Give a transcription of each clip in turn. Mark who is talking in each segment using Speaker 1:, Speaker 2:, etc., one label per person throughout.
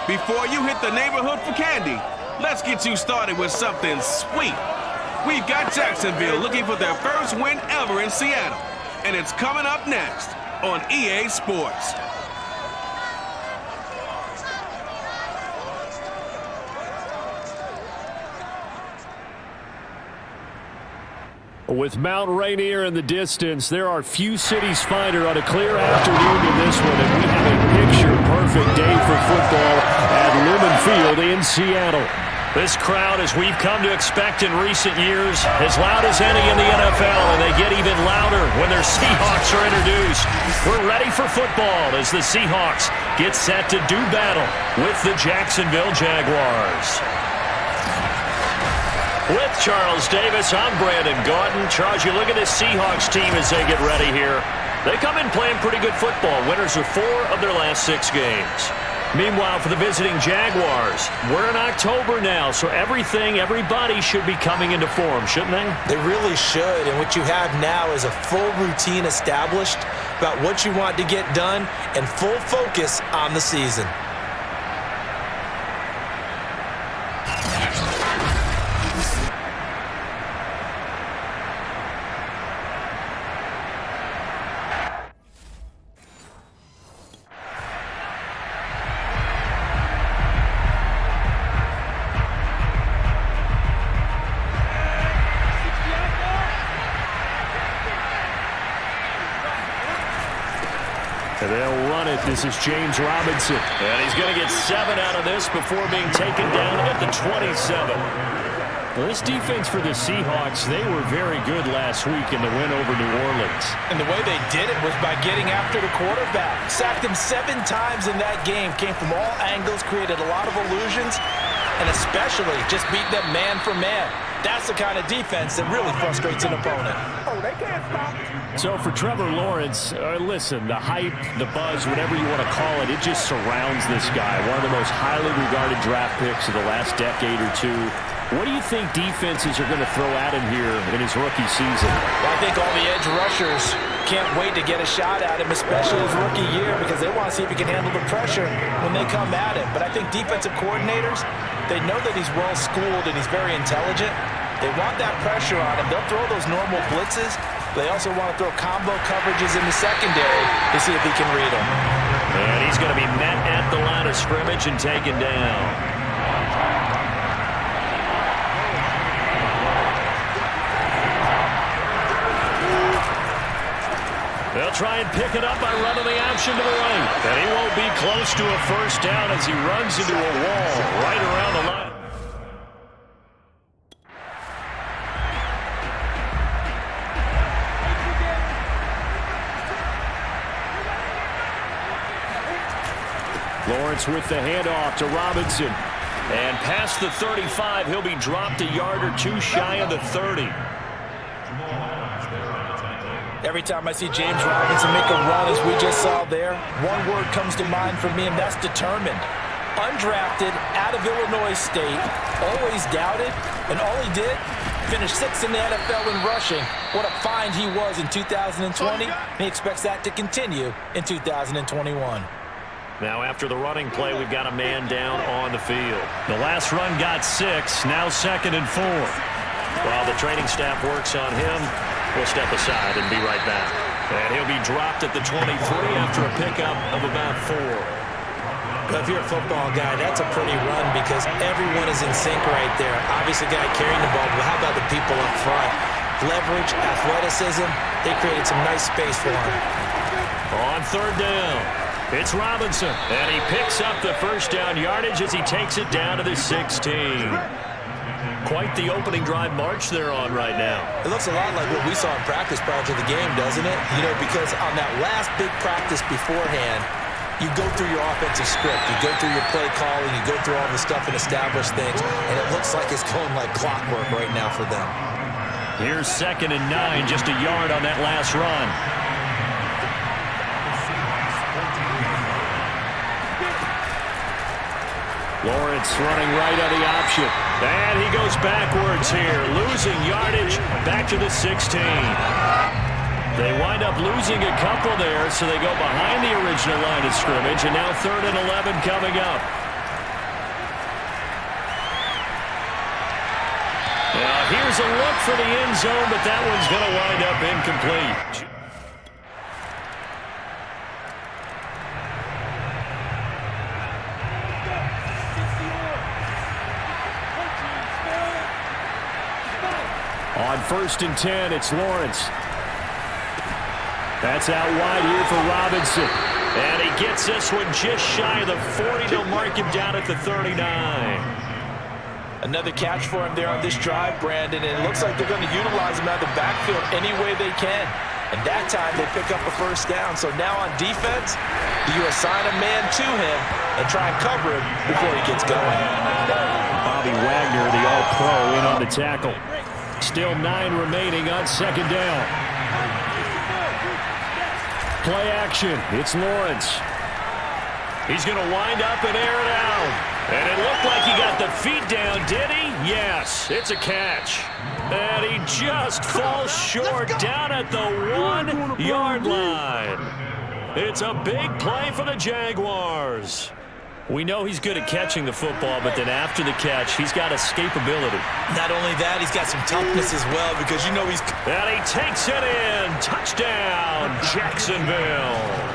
Speaker 1: Before you hit the neighborhood for candy, let's get you started with something sweet. We've got Jacksonville looking for their first win ever in Seattle, and it's coming up next on EA Sports.
Speaker 2: With Mount Rainier in the distance, there are few cities finer on a clear afternoon than this one, and we have a picture-perfect day for football at Lumen Field in Seattle. This crowd, as we've come to expect in recent years, as loud as any in the NFL, and they get even louder when their Seahawks are introduced. We're ready for football as the Seahawks get set to do battle with the Jacksonville Jaguars. With Charles Davis, I'm Brandon Gaudin. Charles, you look at this Seahawks team as they get ready here. They come in playing pretty good football. Winners of 4 of their last 6 games. Meanwhile, for the visiting Jaguars, we're in October now, so everybody should be coming into form, shouldn't they?
Speaker 3: They really should, and what you have now is a full routine established about what you want to get done and full focus on the season.
Speaker 2: And they'll run it. This is James Robinson. And he's going to get 7 out of this before being taken down at the 27. Well, this defense for the Seahawks, they were very good last week in the win over New Orleans.
Speaker 3: And the way they did it was by getting after the quarterback. Sacked him 7 times in that game. Came from all angles, created a lot of illusions, and especially just beat them man for man. That's the kind of defense that really frustrates an opponent. Oh, they can't stop.
Speaker 2: So for Trevor Lawrence, listen, the hype, the buzz, whatever you want to call it, it just surrounds this guy. One of the most highly regarded draft picks of the last decade or two. What do you think defenses are going to throw at him here in his rookie season?
Speaker 3: Well, I think all the edge rushers can't wait to get a shot at him, especially his rookie year, because they want to see if he can handle the pressure when they come at him. But I think defensive coordinators, they know that he's well-schooled and he's very intelligent. They want that pressure on him. They'll throw those normal blitzes. They also want to throw combo coverages in the secondary to see if he can read them.
Speaker 2: And he's going to be met at the line of scrimmage and taken down. They'll try and pick it up by running the option to the right. And he won't be close to a first down as he runs into a wall right around the line. Lawrence with the handoff to Robinson. And past the 35, he'll be dropped a yard or 2 shy of the 30.
Speaker 3: Every time I see James Robinson make a run, as we just saw there, one word comes to mind for me, and that's determined. Undrafted, out of Illinois State, always doubted, and all he did, finished 6th in the NFL in rushing. What a find he was in 2020, and he expects that to continue in 2021.
Speaker 2: Now after the running play, we've got a man down on the field. The last run got 6, now 2nd and 4. While the training staff works on him, we'll step aside and be right back. And he'll be dropped at the 23 after a pickup of about 4.
Speaker 3: But if you're a football guy, that's a pretty run because everyone is in sync right there. Obviously, the guy carrying the ball, but how about the people up front? Leverage, athleticism, they created some nice space for him.
Speaker 2: On 3rd down, it's Robinson, and he picks up the first down yardage as he takes it down to the 16. Quite the opening drive march they're on right now.
Speaker 3: It looks a lot like what we saw in practice prior to the game, doesn't it? You know, because on that last big practice beforehand, you go through your offensive script, you go through your play calling, you go through all the stuff and establish things, and it looks like it's going like clockwork right now for them.
Speaker 2: Here's 2nd and 9, just a yard on that last run. Lawrence running right on the option. And he goes backwards here, losing yardage back to the 16. They wind up losing a couple there, so they go behind the original line of scrimmage, and now 3rd and 11 coming up. There's a look for the end zone, but that one's going to wind up incomplete. On 1st and 10, it's Lawrence. That's out wide here for Robinson. And he gets this one just shy of the 40. They'll mark him down at the 39.
Speaker 3: Another catch for him there on this drive, Brandon. And it looks like they're going to utilize him out of the backfield any way they can. And that time they pick up a first down. So now on defense, do you assign a man to him and try and cover him before he gets going?
Speaker 2: Bobby Wagner, the all-pro, in on the tackle. Still 9 remaining on 2nd down. Play action. It's Lawrence. He's going to wind up and air it out. And it looked like he got the feet down, did he? Yes, it's a catch. And he just falls short down at the 1-yard line. It's a big play for the Jaguars. We know he's good at catching the football, but then after the catch, he's got escapability.
Speaker 3: Not only that, he's got some toughness as well because you know he's...
Speaker 2: And he takes it in. Touchdown, Jacksonville.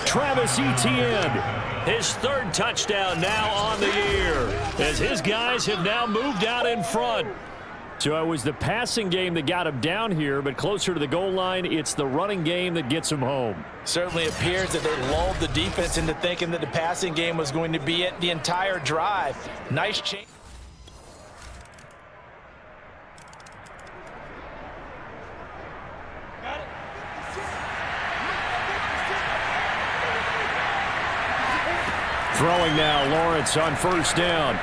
Speaker 2: Travis Etienne, his 3rd touchdown now on the year, as his guys have now moved out in front. So it was the passing game that got him down here, but closer to the goal line, it's the running game that gets him home.
Speaker 3: Certainly appears that they lulled the defense into thinking that the passing game was going to be it the entire drive. Nice change.
Speaker 2: Throwing now, Lawrence on 1st down.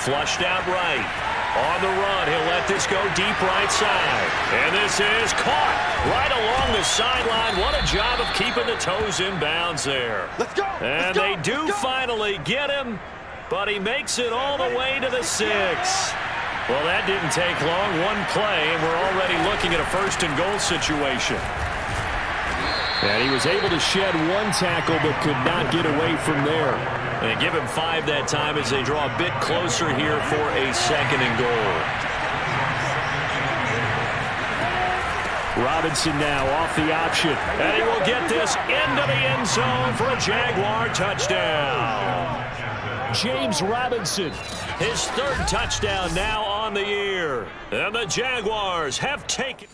Speaker 2: Flushed out right. On the run, he'll let this go deep right side. And this is caught right along the sideline. What a job of keeping the toes in bounds there.
Speaker 4: Let's go.
Speaker 2: And they do finally get him, but he makes it all the way to the 6. Well, that didn't take long. One play, and we're already looking at a 1st and goal situation. And he was able to shed 1 tackle, but could not get away from there. And give him 5 that time as they draw a bit closer here for a 2nd and goal. Robinson now off the option. And he will get this into the end zone for a Jaguar touchdown. James Robinson, his 3rd touchdown now on the year. And the Jaguars have taken...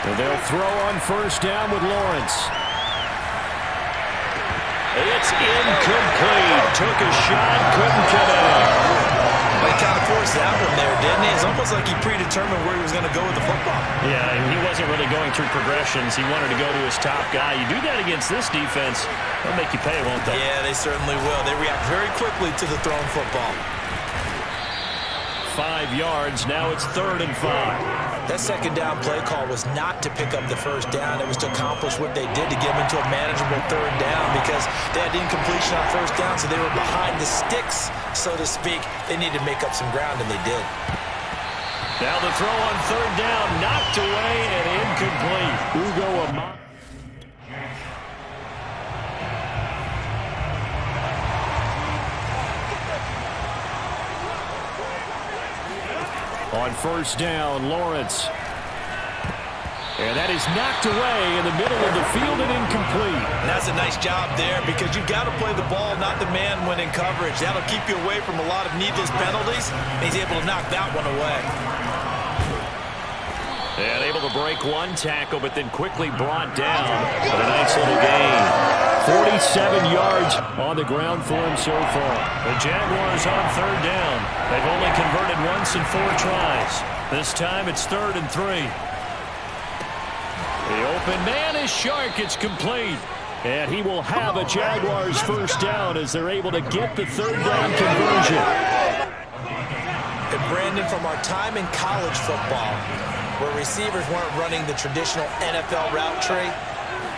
Speaker 2: And they'll throw on 1st down with Lawrence. It's incomplete. Took a shot, couldn't connect.
Speaker 3: But he kind of forced that one there, didn't he? It's almost like he predetermined where he was going to go with the football.
Speaker 2: Yeah, he wasn't really going through progressions. He wanted to go to his top guy. You do that against this defense, they'll make you pay, won't they?
Speaker 3: Yeah, they certainly will. They react very quickly to the thrown football.
Speaker 2: 5 yards. Now it's 3rd and 5.
Speaker 3: That 2nd down play call was not to pick up the 1st down. It was to accomplish what they did to get them into a manageable 3rd down because they had incompletion on 1st down, so they were behind the sticks, so to speak. They needed to make up some ground, and they did.
Speaker 2: Now the throw on 3rd down, knocked away and incomplete. Ugo Amon. On 1st down, Lawrence. And that is knocked away in the middle of the field and incomplete.
Speaker 3: And that's a nice job there because you've got to play the ball, not the man when in coverage. That'll keep you away from a lot of needless penalties. And he's able to knock that one away.
Speaker 2: And able to break 1 tackle, but then quickly brought down. But a nice little gain. 47 yards on the ground for him so far. The Jaguars on 3rd down. They've only converted once in 4 tries. This time it's 3rd and 3. The open man is Shark. It's complete. And he will have a Jaguars 1st down as they're able to get the 3rd down conversion.
Speaker 3: And Brandon, from our time in college football, where receivers weren't running the traditional NFL route tree,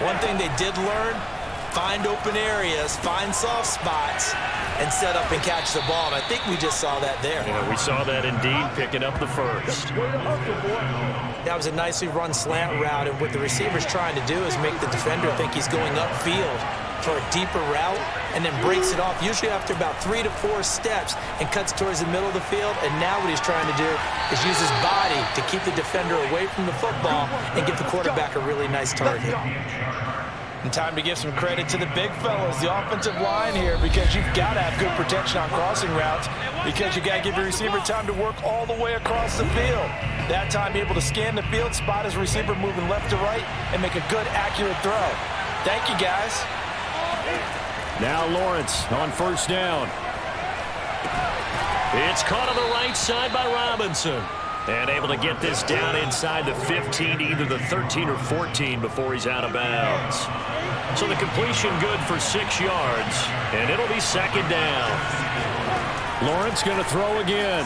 Speaker 3: one thing they did learn find open areas, find soft spots, and set up and catch the ball. And I think we just saw that there.
Speaker 2: Yeah, we saw that indeed, picking up the first.
Speaker 3: That was a nicely run slant route, and what the receiver's trying to do is make the defender think he's going upfield for a deeper route, and then breaks it off, usually after about 3 to 4 steps, and cuts towards the middle of the field. And now what he's trying to do is use his body to keep the defender away from the football and give the quarterback a really nice target. And time to give some credit to the big fellas, the offensive line here, because you've got to have good protection on crossing routes, because you got to give your receiver time to work all the way across the field. That time, able to scan the field, spot his receiver moving left to right, and make a good, accurate throw. Thank you, guys.
Speaker 2: Now Lawrence on first down. It's caught on the right side by Robinson. And able to get this down inside the 15, either the 13 or 14 before he's out of bounds. So the completion good for 6 yards, and it'll be second down. Lawrence going to throw again.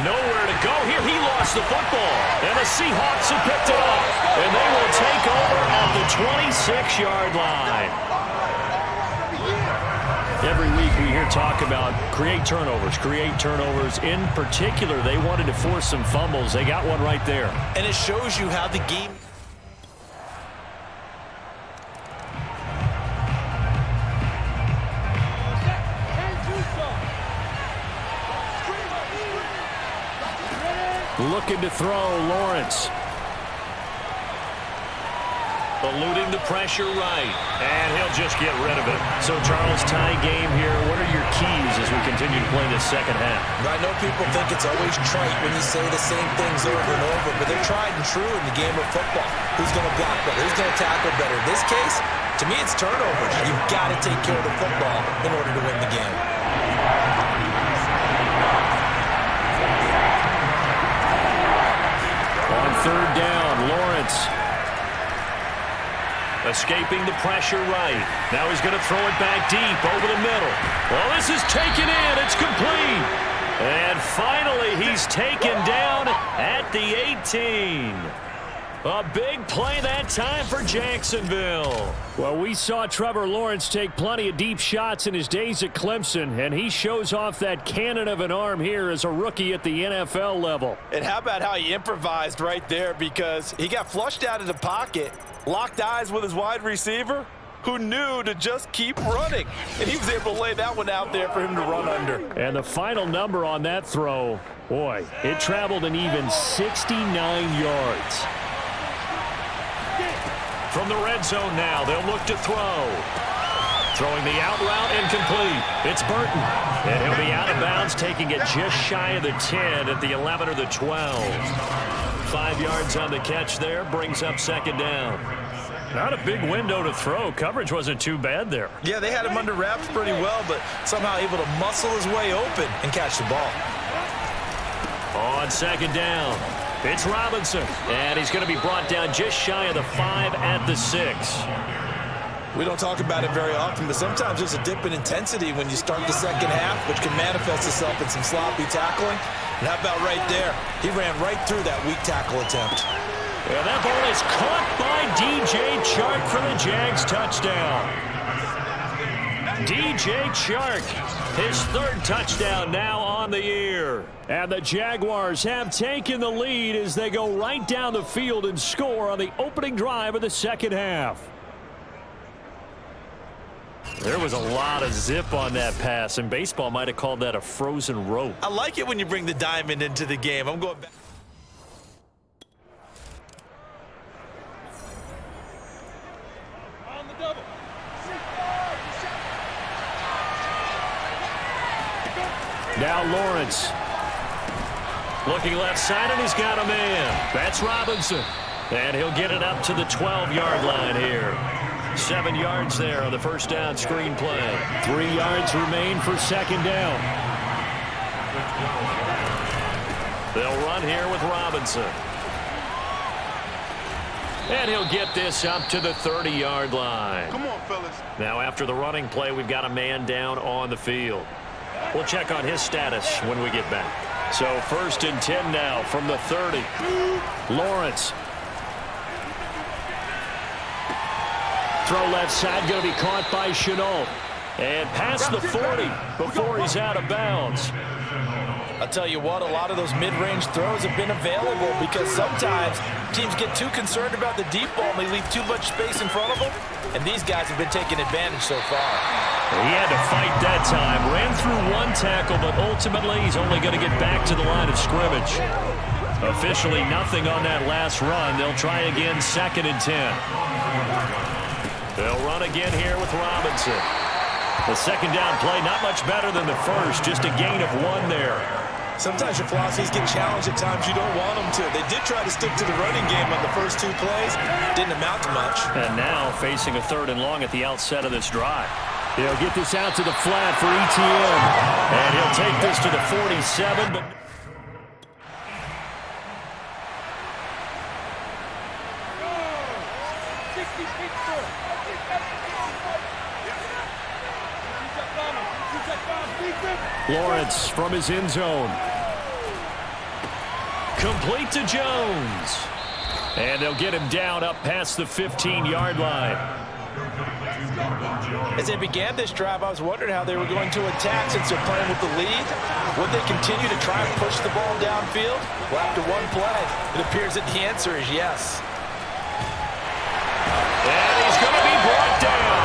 Speaker 2: Nowhere to go here. He lost the football, and the Seahawks have picked it up, and they will take over at the 26-yard line. Every week we hear talk about create turnovers. In particular, they wanted to force some fumbles. They got one right there.
Speaker 3: And it shows you how the game...
Speaker 2: Looking to throw, Lawrence. Eluding the pressure right, and he'll just get rid of it. So, Charles, tie game here. What are your keys as we continue to play this second half?
Speaker 3: I know people think it's always trite when you say the same things over and over, but they're tried and true in the game of football. Who's going to block better? Who's going to tackle better? In this case, to me, it's turnovers. You've got to take care of the football in order to win the game.
Speaker 2: On third down, Lawrence. Escaping the pressure right. Now he's going to throw it back deep over the middle. Well, this is taken in. It's complete. And finally, he's taken down at the 18. A big play that time for Jacksonville. Well, we saw Trevor Lawrence take plenty of deep shots in his days at Clemson, and he shows off that cannon of an arm here as a rookie at the NFL level.
Speaker 3: And how about how he improvised right there, because he got flushed out of the pocket, locked eyes with his wide receiver, who knew to just keep running. And he was able to lay that one out there for him to run under.
Speaker 2: And the final number on that throw, boy, it traveled an even 69 yards. From the red zone now, they'll look to throw. Throwing the out route, incomplete. It's Burton. And he'll be out of bounds, taking it just shy of the 10 at the 11 or the 12. 5 yards on the catch there, brings up second down. Not a big window to throw. Coverage wasn't too bad there.
Speaker 3: Yeah, they had him under wraps pretty well, but somehow able to muscle his way open and catch the ball.
Speaker 2: On second down, it's Robinson. And he's going to be brought down just shy of the 5 at the 6.
Speaker 3: We don't talk about it very often, but sometimes there's a dip in intensity when you start the second half, which can manifest itself in some sloppy tackling. And how about right there? He ran right through that weak tackle attempt.
Speaker 2: And that ball is caught by DJ Chark for the Jags touchdown. DJ Chark, his third touchdown now on the year. And the Jaguars have taken the lead as they go right down the field and score on the opening drive of the second half. There was a lot of zip on that pass, and baseball might have called that a frozen rope.
Speaker 3: I like it when you bring the diamond into the game. I'm going back.
Speaker 4: On the double.
Speaker 2: Now Lawrence. Looking left side, and he's got a man. That's Robinson. And he'll get it up to the 12-yard line here. 7 yards there on the first down screen play. 3 yards remain for second down. They'll run here with Robinson. And he'll get this up to the 30-yard line.
Speaker 4: Come on, fellas.
Speaker 2: Now after the running play, we've got a man down on the field. We'll check on his status when we get back. So 1st and 10 now from the 30. throw left side, going to be caught by Chenault. And past the 40 before he's out of bounds.
Speaker 3: I'll tell you what, a lot of those mid-range throws have been available because sometimes teams get too concerned about the deep ball and they leave too much space in front of them. And these guys have been taking advantage so far.
Speaker 2: He had to fight that time. Ran through one tackle, but ultimately he's only going to get back to the line of scrimmage. Officially nothing on that last run. They'll try again, 2nd and 10. They'll run again here with Robinson. The second down play, not much better than the first, just a gain of 1 there.
Speaker 3: Sometimes your philosophies get challenged at times you don't want them to. They did try to stick to the running game on the first 2 plays. Didn't amount to much.
Speaker 2: And now facing a 3rd and long at the outset of this drive. He'll get this out to the flat for ETN. And he'll take this to the 47, but... Lawrence from his end zone. Complete to Jones. And they'll get him down up past the 15-yard line.
Speaker 3: As they began this drive, I was wondering how they were going to attack since they're playing with the lead. Would they continue to try and push the ball downfield? Well, after 1 play, it appears that the answer is yes.
Speaker 2: And he's going to be brought down.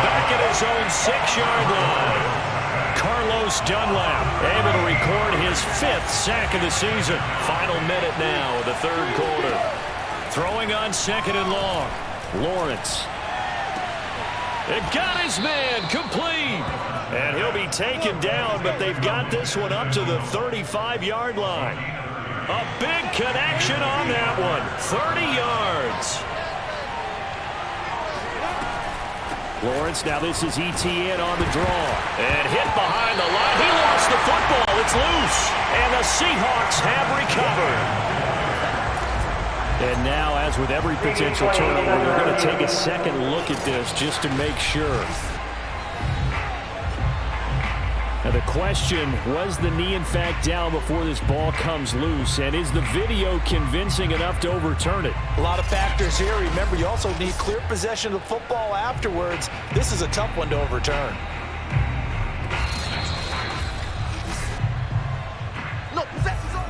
Speaker 2: Back at his own 6-yard line. Carlos Dunlap able to record his 5th sack of the season. Final minute now of the 3rd quarter. Throwing on 2nd and long. Lawrence. It got his man complete. And he'll be taken down, but they've got this one up to the 35-yard line. A big connection on that one. 30 yards. Lawrence, now this is ETN on the draw. And hit behind the line. He lost the football. It's loose. And the Seahawks have recovered. And now, as with every potential turnover, they're going to take a second look at this just to make sure. Now the question, was the knee in fact down before this ball comes loose? And is the video convincing enough to overturn it?
Speaker 3: A lot of factors here. Remember, you also need clear possession of the football afterwards. This is a tough one to overturn.
Speaker 4: No, possession's on.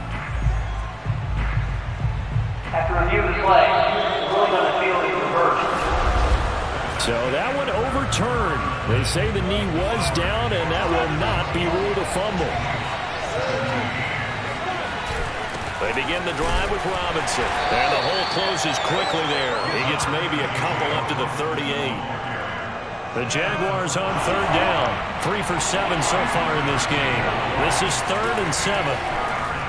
Speaker 4: After review of the play, ruling on the field is reversed.
Speaker 2: So that one overturned. They say the knee was down, and that will not be ruled a fumble. They begin the drive with Robinson. And the hole closes quickly there. He gets maybe a couple up to the 38. The Jaguars on 3rd down. 3 for 7 so far in this game. This is 3rd and 7.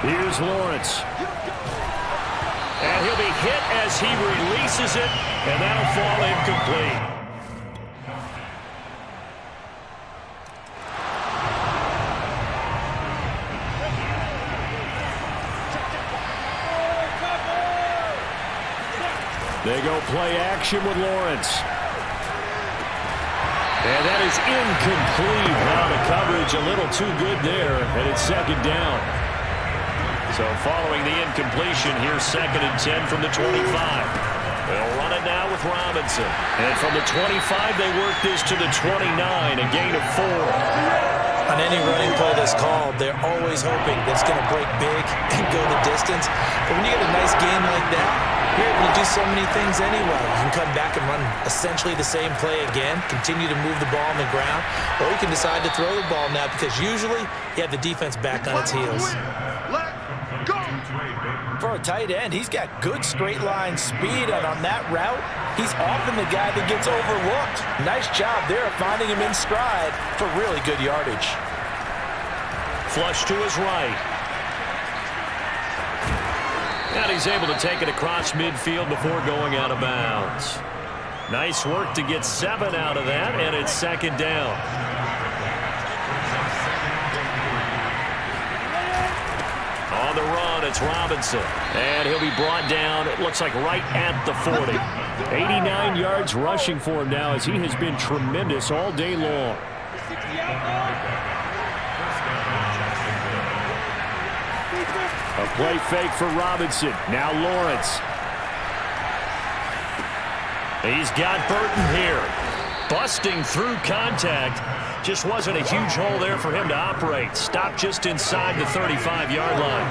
Speaker 2: Here's Lawrence. And he'll be hit as he releases it, and that'll fall incomplete. They go play action with Lawrence. And that is incomplete. Now the coverage a little too good there, and it's 2nd down. So following the incompletion, here's 2nd and 10 from the 25. They'll run it now with Robinson. And from the 25, they work this to the 29, a gain of 4.
Speaker 3: On any running play that's called, they're always hoping that it's going to break big and go the distance. But when you get a nice game like that, you're able to do so many things anyway. You can come back and run essentially the same play again, continue to move the ball on the ground, or you can decide to throw the ball now because usually you have the defense back on its heels. For a tight end, he's got good straight line speed, and on that route, he's often the guy that gets overlooked. Nice job there of finding him in stride for really good yardage.
Speaker 2: Flush to his right. And he's able to take it across midfield before going out of bounds. Nice work to get 7 out of that, and it's 2nd down. On the run, it's Robinson. And he'll be brought down, it looks like right at the 40. 89 yards rushing for him now as he has been tremendous all day long. A play fake for Robinson. Now Lawrence. He's got Burton here. Busting through contact. Just wasn't a huge hole there for him to operate. Stopped just inside the 35-yard line.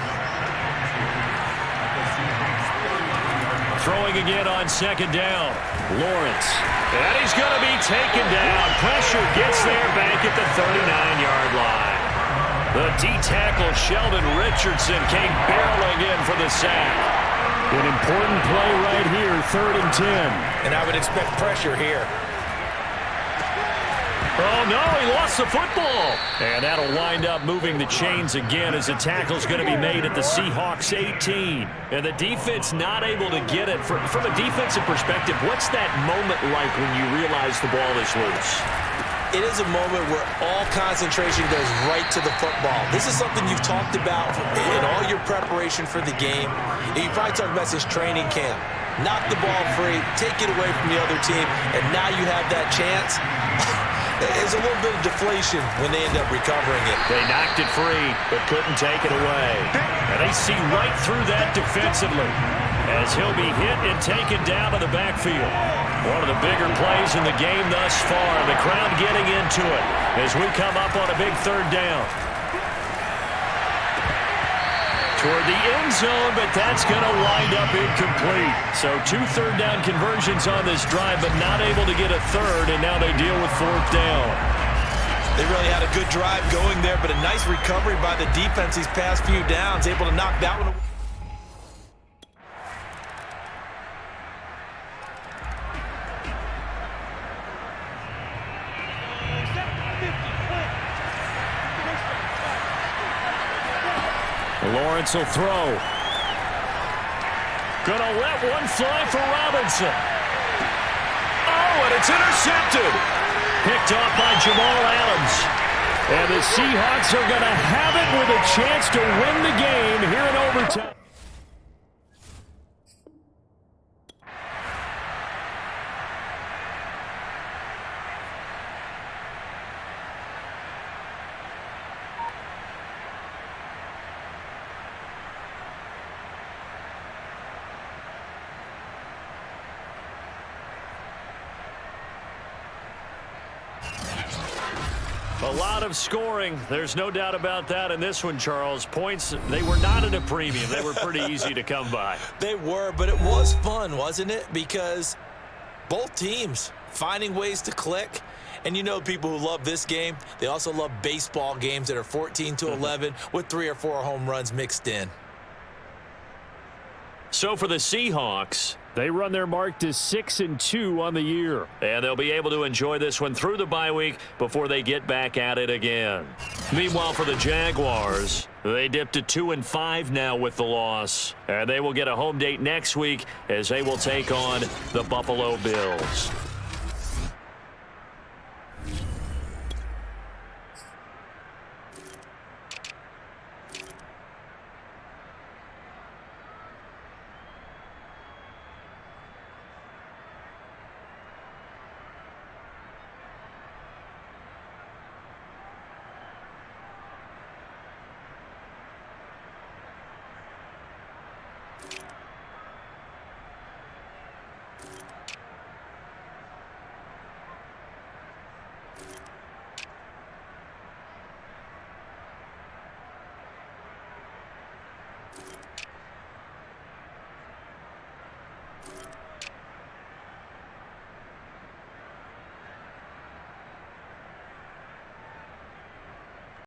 Speaker 2: Throwing again on second down. Lawrence. And he's going to be taken down. Pressure gets there back at the 39-yard line. The D-tackle Sheldon Richardson came barreling in for the sack. An important play right here, 3rd and 10.
Speaker 3: And I would expect pressure here.
Speaker 2: Oh, no, he lost the football. And that'll wind up moving the chains again as the tackle's going to be made at the Seahawks 18. And the defense not able to get it. From a defensive perspective, what's that moment like when you realize the ball is loose?
Speaker 3: It is a moment where all concentration goes right to the football. This is something you've talked about in all your preparation for the game. And you probably talked about this training camp. Knock the ball free, take it away from the other team, and now you have that chance. There's a little bit of deflation when they end up recovering it.
Speaker 2: They knocked it free, but couldn't take it away. And they see right through that defensively as he'll be hit and taken down to the backfield. One of the bigger plays in the game thus far. The crowd getting into it as we come up on a big 3rd down. Toward the end zone, but that's going to wind up incomplete. So 2 third-down conversions on this drive, but not able to get a third, and now they deal with 4th down.
Speaker 3: They really had a good drive going there, but a nice recovery by the defense these past few downs, able to knock that one away.
Speaker 2: Lawrence will throw. Gonna let one fly for Robinson. Oh, and it's intercepted. Picked off by Jamal Adams. And the Seahawks are gonna have it with a chance to win the game here in overtime. A lot of scoring. There's no doubt about that in this one, Charles. Points, they were not at a premium. They were pretty easy to come by.
Speaker 3: They were, but it was fun, wasn't it? Because both teams finding ways to click. And you know people who love this game, they also love baseball games that are 14-11 with 3 or 4 home runs mixed in.
Speaker 2: So for the Seahawks, they run their mark to 6-2 on the year. And they'll be able to enjoy this one through the bye week before they get back at it again. Meanwhile, for the Jaguars, they dipped to 2-5 now with the loss. And they will get a home date next week as they will take on the Buffalo Bills.